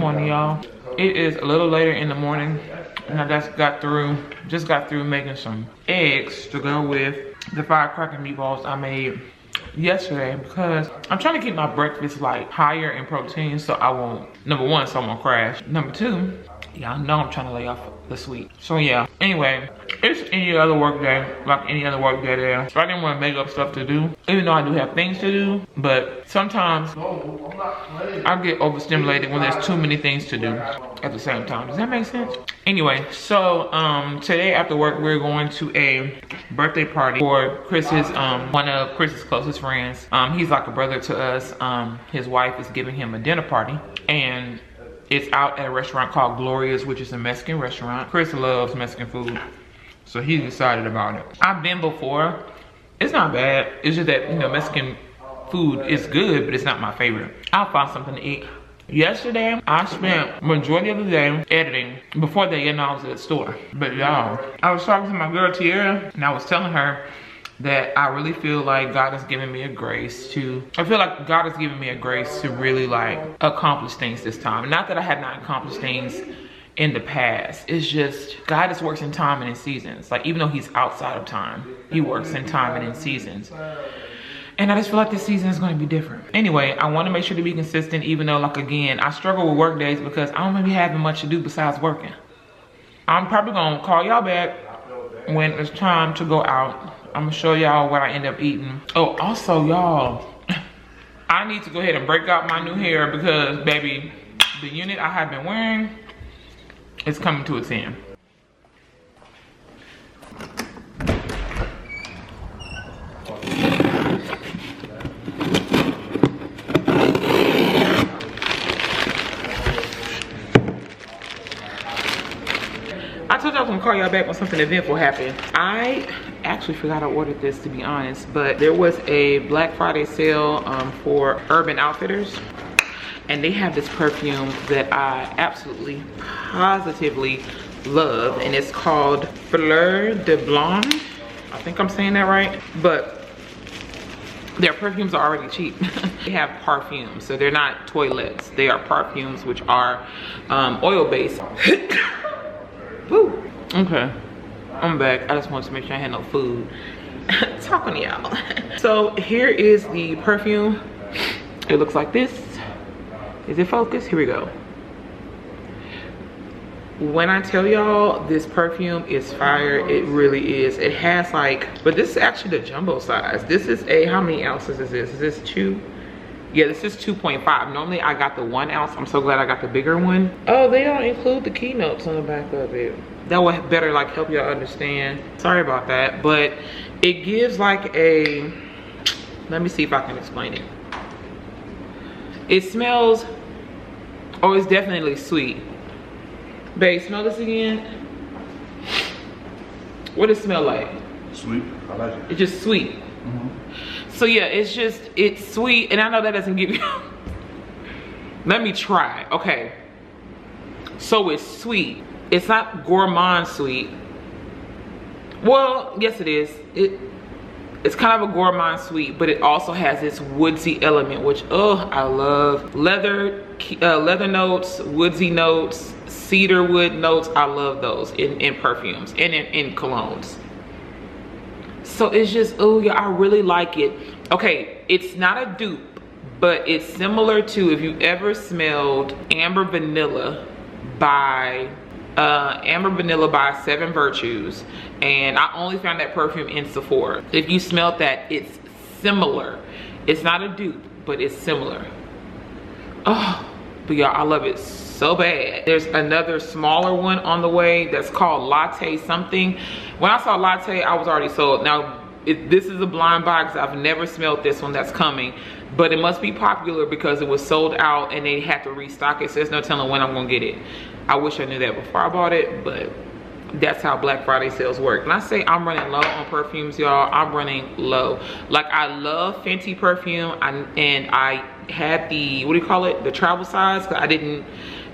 morning, y'all. It is a little later in the morning, and I just got through making some eggs to go with the firecracker meatballs I made yesterday, because I'm trying to keep my breakfast like higher in protein so I won't, number one, so I won't crash. Number two, y'all know I'm trying to lay off the sweet. So yeah, anyway, it's any other work day, like any other work day there. So I didn't want to make up stuff to do, even though I do have things to do. But sometimes I get overstimulated when there's too many things to do at the same time. Does that make sense? Anyway, so today after work, we're going to a birthday party for Chris's, one of Chris's closest friends. He's like a brother to us. His wife is giving him a dinner party, and it's out at a restaurant called Gloria's, which is a Mexican restaurant. Chris loves Mexican food, so he's excited about it. I've been before. It's not bad. It's just that, you know, Mexican food is good, but it's not my favorite. I'll find something to eat. Yesterday, I spent majority of the day editing. Before that, you know, I was at the store. But y'all, I was talking to my girl Tiara, and I was telling her that I really feel like God has given me a grace to, really like accomplish things this time. Not that I have not accomplished things in the past. It's just, God just works in time and in seasons. Like, even though he's outside of time, he works in time and in seasons. And I just feel like this season is going to be different. Anyway, I want to make sure to be consistent, even though, like, again, I struggle with work days because I don't really be having much to do besides working. I'm probably going to call y'all back when it's time to go out. I'm going to show y'all what I end up eating. Oh, also, y'all, I need to go ahead and break out my new hair because, baby, the unit I have been wearing is coming to its end. I told you I was gonna call y'all back when something eventful happened. I actually forgot I ordered this, to be honest, but there was a Black Friday sale for Urban Outfitters, and they have this perfume that I absolutely positively love, and it's called Fleur de Blonde. I think I'm saying that right, but their perfumes are already cheap. They have perfumes, so they're not toilettes. They are perfumes, which are oil-based. Woo. Okay, I'm back. I just wanted to make sure I had no food. Talking to y'all. So here is the perfume. It looks like this. Is it focused? Here we go. When I tell y'all this perfume is fire, it really is. It has like, but this is actually the jumbo size. This is a, how many ounces is this? Is this 2? Yeah, this is 2.5. Normally I got the 1 ounce. I'm so glad I got the bigger one. Oh, they don't include the keynotes on the back of it. That would better like help y'all understand. Sorry about that, but it gives like a, let me see if I can explain it. It smells, oh, it's definitely sweet. Babe, smell this again. What does it smell like? Sweet, I like it. It's just sweet. So yeah, it's sweet, and I know that doesn't give you, let me try, okay. So it's sweet. It's not gourmand sweet. Well, yes it is. It's kind of a gourmand sweet, but it also has this woodsy element, which, oh, I love. Leather notes, woodsy notes, cedar wood notes. I love those in perfumes and in colognes. So it's just, oh yeah, I really like it. Okay, it's not a dupe, but it's similar to, if you ever smelled Amber Vanilla by Seven Virtues, and I only found that perfume in Sephora. If you smelled that, it's similar. It's not a dupe, but it's similar. Oh, but y'all, I love it so bad. There's another smaller one on the way that's called Latte something. When I saw Latte, I was already sold. Now, this is a blind buy because I've never smelled this one that's coming, but it must be popular because it was sold out and they had to restock it, so there's no telling when I'm gonna get it. I wish I knew that before I bought it, but that's how Black Friday sales work. When I say I'm running low on perfumes, y'all, I'm running low. Like, I love Fenty perfume, and I had the, what do you call it, the travel size, because I didn't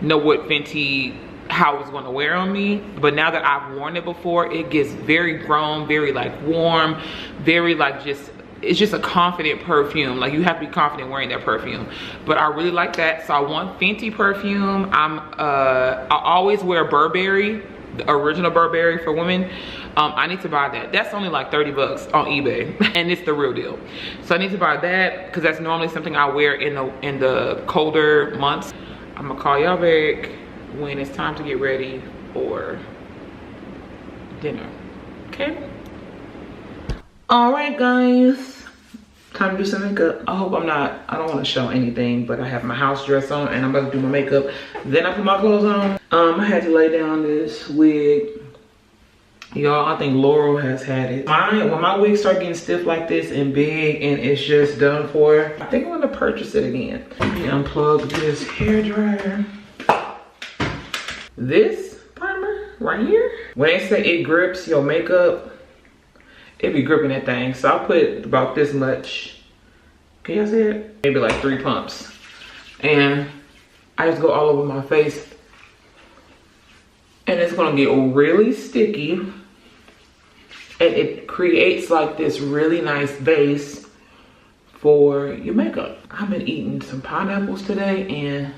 know what Fenty, how it was going to wear on me. But now that I've worn it before, it gets very grown, very like warm, very like just it's just a confident perfume. Like, you have to be confident wearing that perfume. But I really like that. So I want Fenty perfume. I always wear Burberry, the original Burberry for women. I need to buy that. That's only like 30 bucks on eBay, and it's the real deal. So I need to buy that because that's normally something I wear in the colder months. I'm gonna call y'all back when it's time to get ready for dinner. Okay. All right, guys. Time to do some makeup. I hope I don't want to show anything, but I have my house dress on and I'm about to do my makeup. Then I put my clothes on. I had to lay down this wig. Y'all, I think Laurel has had it. When my wigs start getting stiff like this and big and it's just done for, I think I'm gonna purchase it again. Let me unplug this hair dryer. This primer right here, when they say it grips your makeup, it be gripping that thing. So I put about this much. Can y'all see it? Maybe like 3 pumps. And I just go all over my face. And it's gonna get really sticky. And it creates like this really nice base for your makeup. I've been eating some pineapples today, and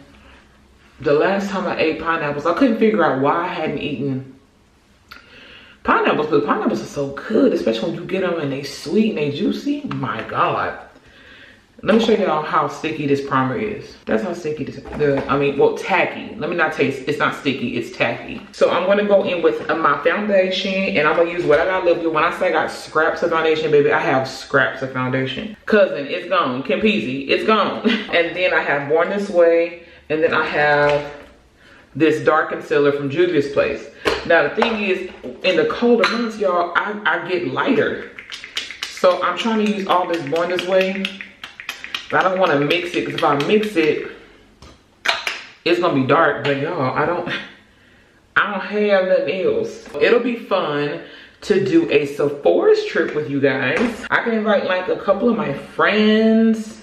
the last time I ate pineapples, I couldn't figure out why I hadn't eaten pineapples, but pineapples are so good, especially when you get them and they sweet and they juicy. My God. Let me show y'all how sticky this primer is. That's how sticky this, tacky. Let me not taste, it's not sticky, it's tacky. So I'm gonna go in with my foundation, and I'm gonna use what I got left with. When I say I got scraps of foundation, baby, I have scraps of foundation. Cousin, it's gone. Kempezi, it's gone. And then I have Born This Way, and then I have this dark concealer from Juvia's Place. Now the thing is, in the colder months, y'all, I get lighter. So I'm trying to use all this Born This Way. But I don't want to mix it, because if I mix it, it's gonna be dark. But y'all, I don't have nothing else. It'll be fun to do a Sephora's trip with you guys. I can invite like a couple of my friends,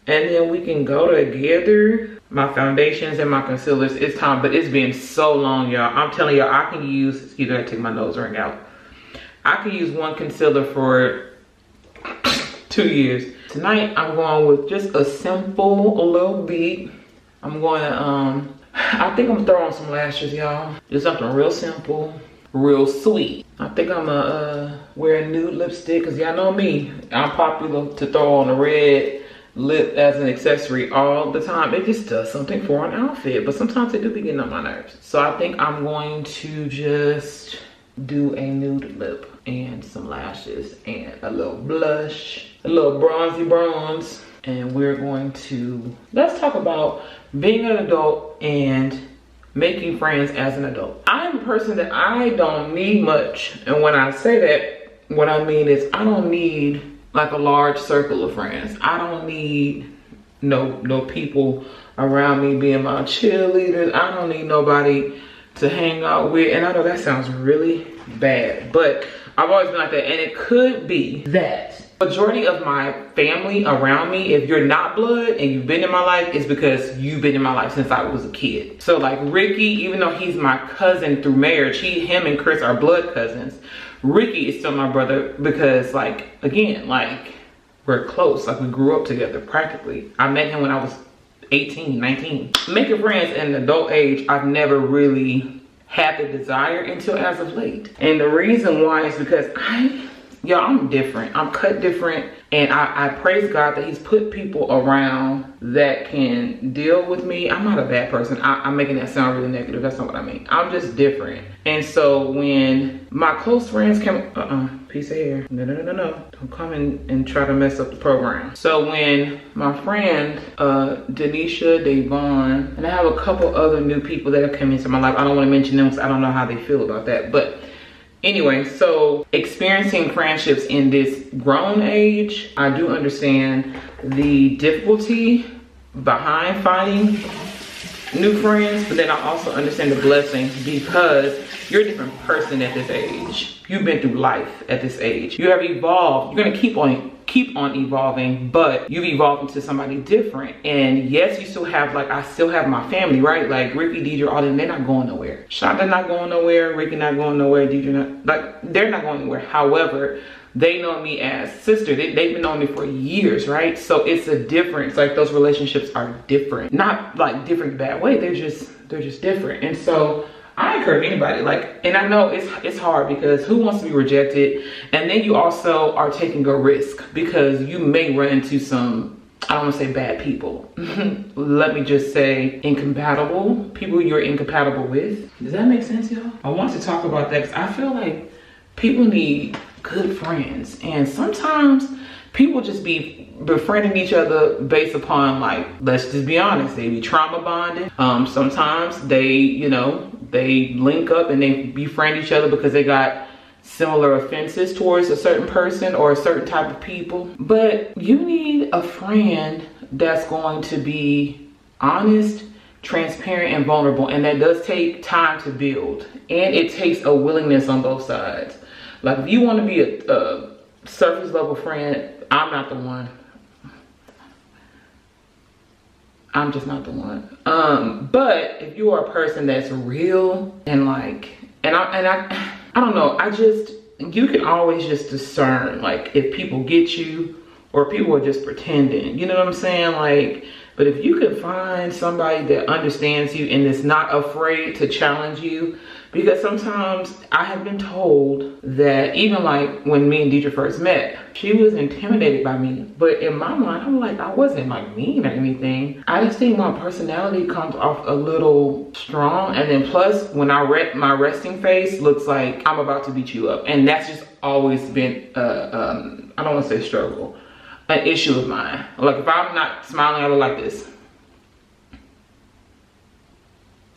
and then we can go together. My foundations and my concealers, it's time, but it's been so long, y'all. I'm telling y'all, I can use, excuse me, I take my nose ring out. I can use one concealer for 2 years. Tonight, I'm going with just a simple little beat. I'm going to, I think I'm gonna throw on some lashes, y'all. Just something real simple, real sweet. I think I'm gonna wear a nude lipstick, because y'all know me. I'm popular to throw on a red lip as an accessory all the time. It just does something for an outfit, but sometimes it do be getting on my nerves. So I think I'm going to just do a nude lip and some lashes and a little blush, a little bronzy bronze. And we're going to, let's talk about being an adult and making friends as an adult. I'm a person that I don't need much. And when I say that, what I mean is I don't need like a large circle of friends. I don't need no people around me being my cheerleaders. I don't need nobody to hang out with. And I know that sounds really bad, but I've always been like that. And it could be that majority of my family around me, if you're not blood and you've been in my life, is because you've been in my life since I was a kid. So like Ricky, even though he's my cousin through marriage, him and Chris are blood cousins. Ricky is still my brother because, like, again, like, we're close. Like, we grew up together practically. I met him when I was 18, 19. Making friends in adult age, I've never really had the desire until as of late. And the reason why is because I'm different. I'm cut different. And I praise God that he's put people around that can deal with me. I'm not a bad person. I'm making that sound really negative. That's not what I mean. I'm just different. And so when my close friends came, piece of hair. No. Don't come and try to mess up the program. So when my friend, Denisha, Devon, and I have a couple other new people that have come into my life. I don't want to mention them because I don't know how they feel about that. But anyway, so experiencing friendships in this grown age, I do understand the difficulty behind finding new friends, but then I also understand the blessing because you're a different person at this age. You've been through life at this age. You have evolved. You're gonna keep on evolving, but you've evolved into somebody different. And yes, you still have, like, I still have my family, right? Like Ricky, Deidre, all them, they're not going nowhere. Shonda not going nowhere, Ricky not going nowhere, Deidre not, like, they're not going anywhere. However, they know me as sister. They've been knowing me for years, right? So it's a difference. Like those relationships are different, not like different bad way. They're just different. And so I encourage anybody, like, and I know it's hard because who wants to be rejected? And then you also are taking a risk because you may run into some, I don't want to say bad people. Let me just say incompatible people you're incompatible with. Does that make sense, y'all? I want to talk about that because I feel like people need good friends, and sometimes people just be befriending each other based upon, like, let's just be honest, they be trauma bonded. Sometimes they, you know, they link up and they befriend each other because they got similar offenses towards a certain person or a certain type of people. But you need a friend that's going to be honest, transparent, and vulnerable, and that does take time to build, and it takes a willingness on both sides. Like, if you want to be a surface level friend, I'm not the one. I'm just not the one. But if you are a person that's real and like, I don't know, you can always just discern, like, if people get you or people are just pretending, you know what I'm saying? Like, but if you can find somebody that understands you and is not afraid to challenge you, because sometimes I have been told that even like when me and Deidre first met, she was intimidated by me. But in my mind, I'm like, I wasn't like mean or anything. I just think my personality comes off a little strong. And then plus when my resting face looks like I'm about to beat you up. And that's just always been, I don't want to say struggle, an issue of mine. Like, if I'm not smiling, I look like this.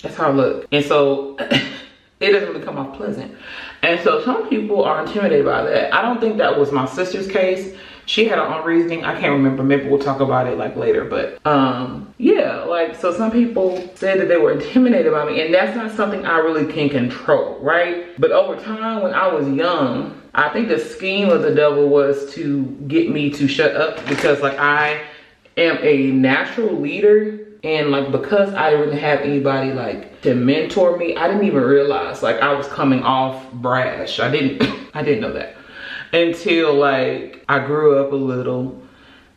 That's how I look. And so it doesn't really come off pleasant. And so some people are intimidated by that. I don't think that was my sister's case. She had her own reasoning. I can't remember. Maybe we'll talk about it like later. But yeah, like, so some people said that they were intimidated by me, and that's not something I really can control, right? But over time, when I was young, I think the scheme of the devil was to get me to shut up, because like I am a natural leader. And like, because I didn't have anybody like to mentor me, I didn't even realize like I was coming off brash. I didn't know that until like I grew up a little,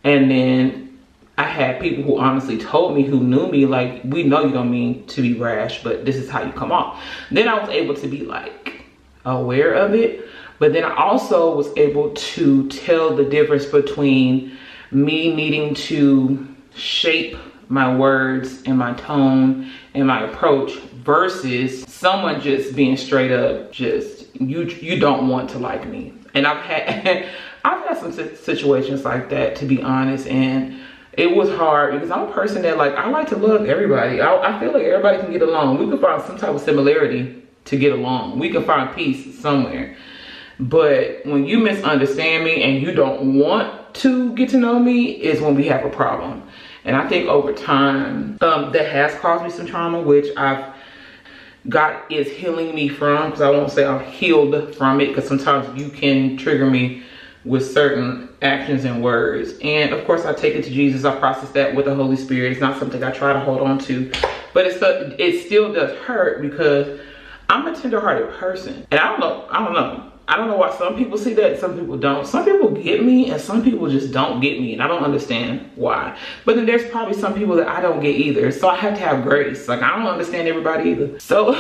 and then I had people who honestly told me, who knew me, like, we know you don't mean to be rash, but this is how you come off. Then I was able to be like aware of it, but then I also was able to tell the difference between me needing to shape my words and my tone and my approach versus someone just being straight up just, you don't want to like me. And I've had some situations like that, to be honest, and it was hard because I'm a person that, like, I like to love everybody. I feel like everybody can get along. We can find some type of similarity to get along. We can find peace somewhere. But when you misunderstand me and you don't want to get to know me is when we have a problem. And I think over time, that has caused me some trauma, which God is healing me from, because I won't say I'm healed from it, because sometimes you can trigger me with certain actions and words. And of course, I take it to Jesus. I process that with the Holy Spirit. It's not something I try to hold on to, but it still does hurt, because I'm a tender-hearted person. And I don't know why some people see that and some people don't. Some people get me and some people just don't get me, and I don't understand why. But then there's probably some people that I don't get either. So I have to have grace. Like, I don't understand everybody either. So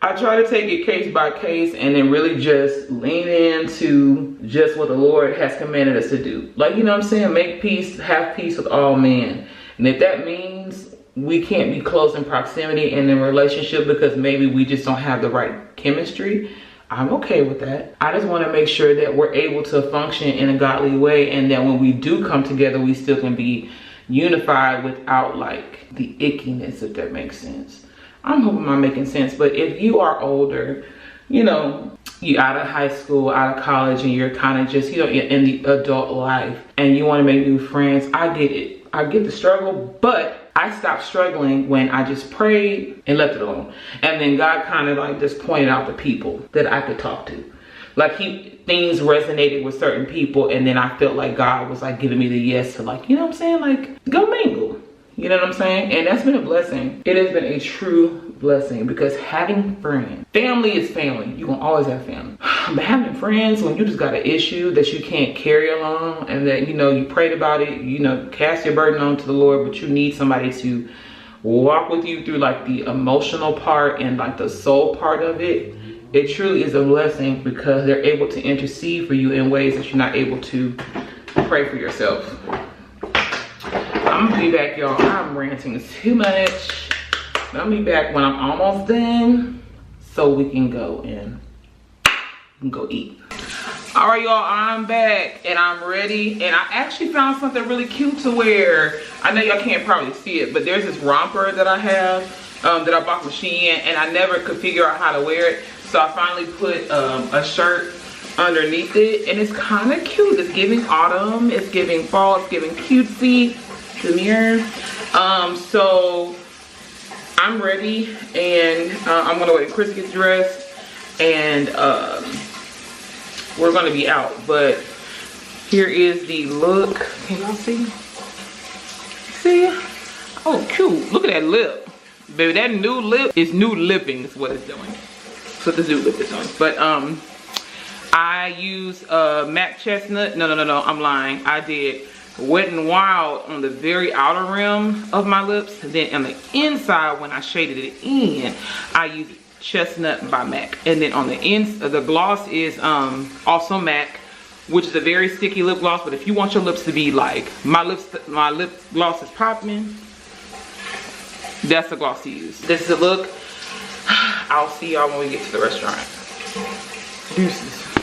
I try to take it case by case and then really just lean into just what the Lord has commanded us to do. Like, you know what I'm saying? Make peace, have peace with all men. And if that means we can't be close in proximity and in relationship because maybe we just don't have the right chemistry, I'm okay with that. I just want to make sure that we're able to function in a godly way, and that when we do come together, we still can be unified without like the ickiness, if that makes sense. I'm hoping I'm making sense. But if you are older, you know, you're out of high school, out of college, and you're kind of just, you know, in the adult life, and you want to make new friends, I get it. I get the struggle, but I stopped struggling when I just prayed and left it alone. And then God kind of like just pointed out the people that I could talk to. Like, things resonated with certain people, and then I felt like God was like giving me the yes to, like, you know what I'm saying? Like, go mingle. You know what I'm saying? And that's been a blessing. It has been a true blessing because having friends, family is family. You're gonna always have family. But having friends when you just got an issue that you can't carry along and that, you know, you prayed about it, you know, cast your burden on to the Lord, but you need somebody to walk with you through like the emotional part and like the soul part of it. It truly is a blessing because they're able to intercede for you in ways that you're not able to pray for yourself. I'm gonna be back, y'all. I'm ranting too much. But I'm gonna be back when I'm almost done so we can go and go eat. All right, y'all, I'm back and I'm ready. And I actually found something really cute to wear. I know y'all can't probably see it, but there's this romper that I have that I bought from Shein, and I never could figure out how to wear it. So I finally put a shirt underneath it, and it's kind of cute. It's giving autumn, it's giving fall, it's giving cutesy. The mirror. So I'm ready, and I'm gonna wait. Chris gets dressed, and we're gonna be out. But here is the look. Can y'all see? See? Oh, cute. Look at that lip, baby. That new lip is new lipping. Is what it's doing. That's what the new lip is doing. But I use matte chestnut. No. I'm lying. I did Wet n Wild on the very outer rim of my lips. Then on the inside, when I shaded it in, I used Chestnut by MAC. And then on the ends, the gloss is also MAC, which is a very sticky lip gloss. But if you want your lips to be like my lip gloss is popping, that's the gloss to use. This is the look. I'll see y'all when we get to the restaurant. Deuces.